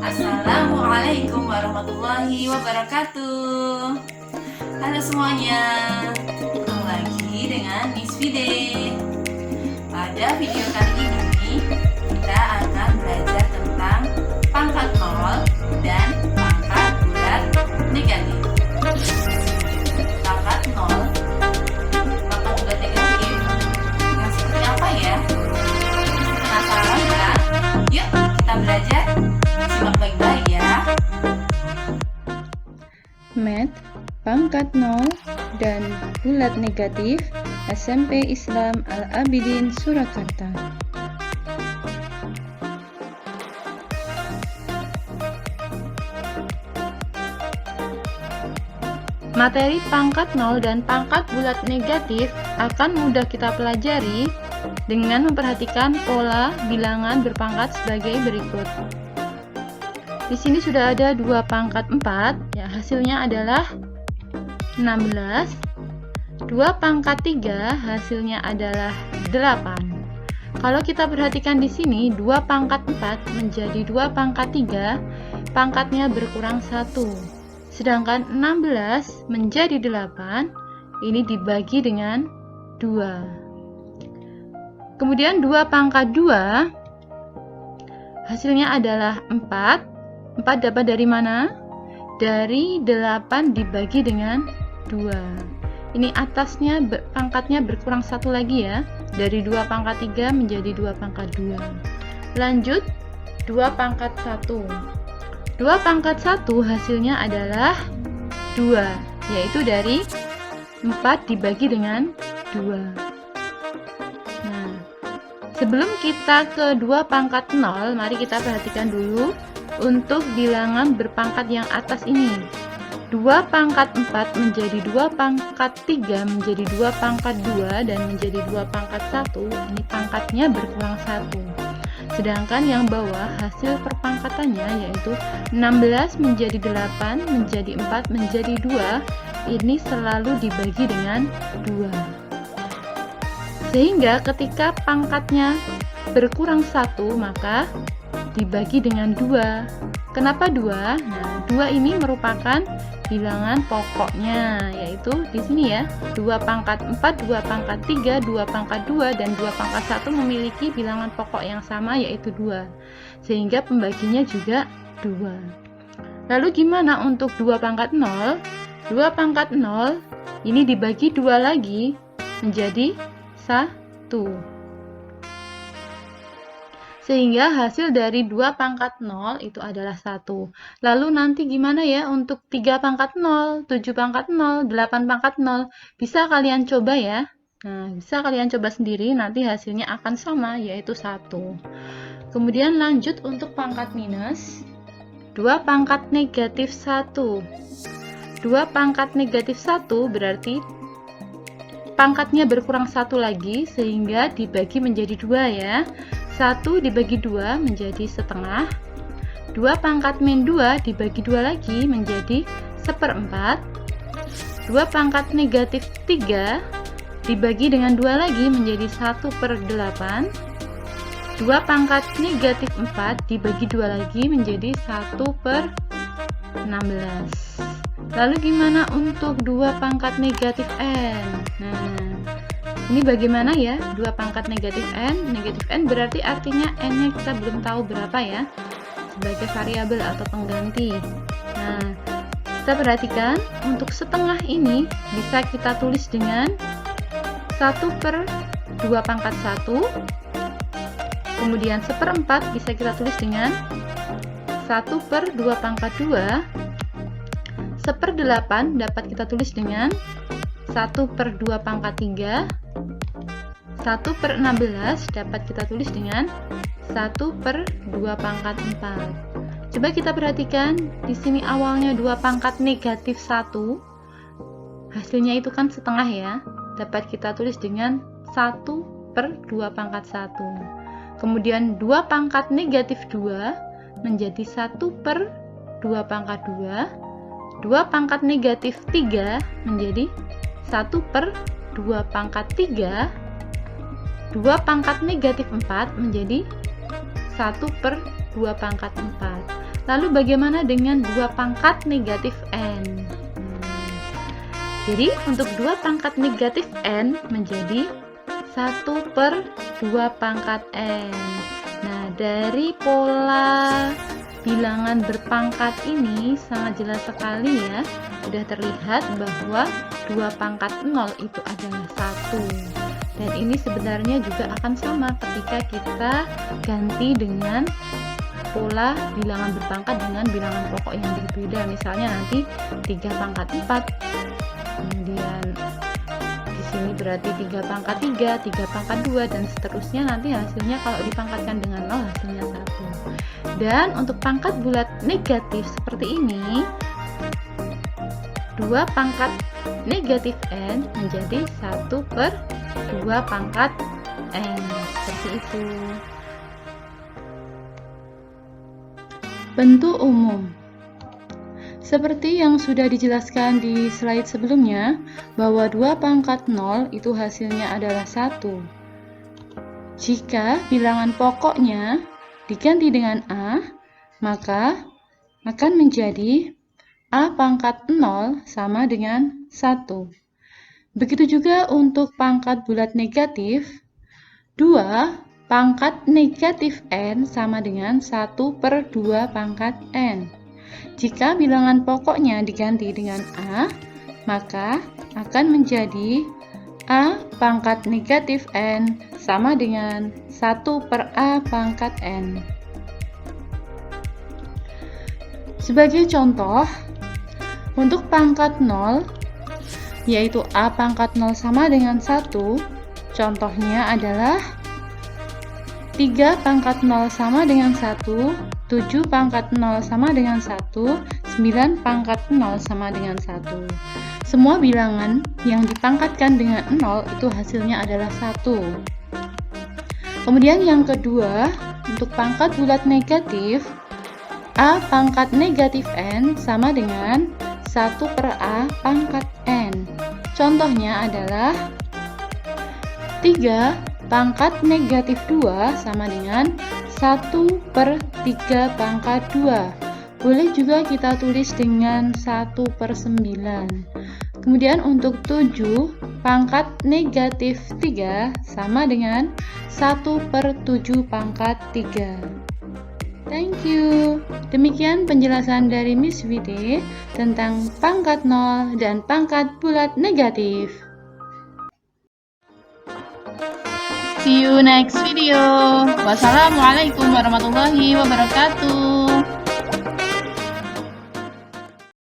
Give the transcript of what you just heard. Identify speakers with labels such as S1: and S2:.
S1: Assalamualaikum warahmatullahi wabarakatuh. Halo semuanya, ketemu lagi dengan Miss Fide. Pada video kali ini kita akan belajar tentang pangkat nol dan pangkat bulat negatif. Pangkat nol, pangkat bulat negatif yang seperti apa ya? Penasaran kan? Yuk kita belajar. Simak baik-baik ya.
S2: Math, pangkat nol, dan bulat negatif SMP Islam Al-Abidin Surakarta. Materi pangkat nol dan pangkat bulat negatif akan mudah kita pelajari dengan memperhatikan pola bilangan berpangkat sebagai berikut. Di sini sudah ada dua pangkat 4, ya hasilnya adalah 16. Dua pangkat 3 hasilnya adalah 8. Kalau kita perhatikan di sini, dua pangkat 4 menjadi dua pangkat 3, pangkatnya berkurang 1. Sedangkan 16 menjadi 8, ini dibagi dengan 2. Kemudian dua pangkat 2 hasilnya adalah 4. 4 dapat dari mana? Dari 8 dibagi dengan 2. Ini atasnya pangkatnya berkurang 1 lagi ya. Dari 2 pangkat 3 menjadi 2 pangkat 2. Lanjut, 2 pangkat 1. 2 pangkat 1 hasilnya adalah 2, yaitu dari 4 dibagi dengan 2. Nah, sebelum kita ke 2 pangkat 0, mari kita perhatikan dulu untuk bilangan berpangkat yang atas ini. 2 pangkat 4 menjadi 2 pangkat 3 menjadi 2 pangkat 2 dan menjadi 2 pangkat 1. Ini pangkatnya berkurang 1. Sedangkan yang bawah hasil perpangkatannya yaitu 16 menjadi 8 menjadi 4 menjadi 2. Ini selalu dibagi dengan 2. Sehingga ketika pangkatnya berkurang 1, maka dibagi dengan 2. Kenapa 2? Nah, 2 ini merupakan bilangan pokoknya, yaitu di sini ya, 2 pangkat 4, 2 pangkat 3, 2 pangkat 2, dan 2 pangkat 1 memiliki bilangan pokok yang sama, yaitu 2. Sehingga pembaginya juga 2. Lalu gimana untuk 2 pangkat 0? 2 pangkat 0 ini dibagi 2 lagi menjadi 1. Sehingga hasil dari 2 pangkat 0 itu adalah 1. Lalu nanti gimana ya untuk 3 pangkat 0, 7 pangkat 0, 8 pangkat 0? Bisa kalian coba ya. Nah, bisa kalian coba sendiri, nanti hasilnya akan sama, yaitu 1. Kemudian lanjut untuk pangkat minus. 2 pangkat negatif 1. 2 pangkat negatif 1 berarti pangkatnya berkurang 1 lagi, sehingga dibagi menjadi 2 ya. 1 dibagi 2 menjadi setengah. 2 pangkat min 2 dibagi 2 lagi menjadi 1/4. 2 pangkat negatif 3 dibagi dengan 2 lagi menjadi 1/8. 2 pangkat negatif 4 dibagi 2 lagi menjadi 1/16. Lalu gimana untuk 2 pangkat negatif n? Nah, ini bagaimana ya? 2 pangkat negatif n. Negatif n berarti artinya n-nya kita belum tahu berapa ya, sebagai variabel atau pengganti. Nah, kita perhatikan untuk setengah ini bisa kita tulis dengan 1/2 pangkat 1. Kemudian 1/4 bisa kita tulis dengan 1/2 pangkat 2. 1/8 dapat kita tulis dengan 1/2 pangkat 3. 1/16 dapat kita tulis dengan 1/2 pangkat 4. Coba kita perhatikan, di sini awalnya 2 pangkat negatif 1. Hasilnya itu kan setengah ya. Dapat kita tulis dengan 1/2 pangkat 1. Kemudian 2 pangkat negatif 2 menjadi 1/2 pangkat 2. 2 pangkat negatif 3 menjadi 1/2 pangkat 3. 2 pangkat negatif 4 menjadi 1 per 2 pangkat 4. Lalu bagaimana dengan 2 pangkat negatif n? Jadi untuk 2 pangkat negatif n menjadi 1 per 2 pangkat n. Nah, dari pola bilangan berpangkat ini sangat jelas sekali ya. Sudah terlihat bahwa 2 pangkat 0 itu adalah 1. Dan ini sebenarnya juga akan sama ketika kita ganti dengan pola bilangan berpangkat dengan bilangan pokok yang berbeda. Misalnya nanti 3 pangkat 4, kemudian di sini berarti 3 pangkat 3, 3 pangkat 2, dan seterusnya. Nanti hasilnya kalau dipangkatkan dengan 0 hasilnya 1. Dan untuk pangkat bulat negatif seperti ini, 2 pangkat negatif n menjadi 1 per 2 pangkat n. Seperti itu. Bentuk umum. Seperti yang sudah dijelaskan di slide sebelumnya, bahwa 2 pangkat 0 itu hasilnya adalah 1. Jika bilangan pokoknya diganti dengan A, maka akan menjadi A pangkat 0 sama dengan 1. Begitu juga untuk pangkat bulat negatif, 2 pangkat negatif n sama dengan 1 per 2 pangkat n. Jika bilangan pokoknya diganti dengan A, maka akan menjadi A pangkat negatif n sama dengan 1 per A pangkat n. Sebagai contoh, untuk pangkat 0, yaitu A pangkat 0 sama dengan 1, contohnya adalah 3 pangkat 0 sama dengan 1, 7 pangkat 0 sama dengan 1, 9 pangkat 0 sama dengan 1. Semua bilangan yang dipangkatkan dengan 0 itu hasilnya adalah 1. Kemudian yang kedua, untuk pangkat bulat negatif, A pangkat negatif n sama dengan 1 per A pangkat n. Contohnya adalah 3 pangkat negatif 2 sama dengan 1 per 3 pangkat 2. Boleh juga kita tulis dengan 1 per 9. Kemudian untuk 7 pangkat negatif 3 sama dengan 1 per 7 pangkat 3. Thank you. Demikian penjelasan dari Miss Widi tentang pangkat 0 dan pangkat bulat negatif. See you next video. Wassalamualaikum warahmatullahi wabarakatuh.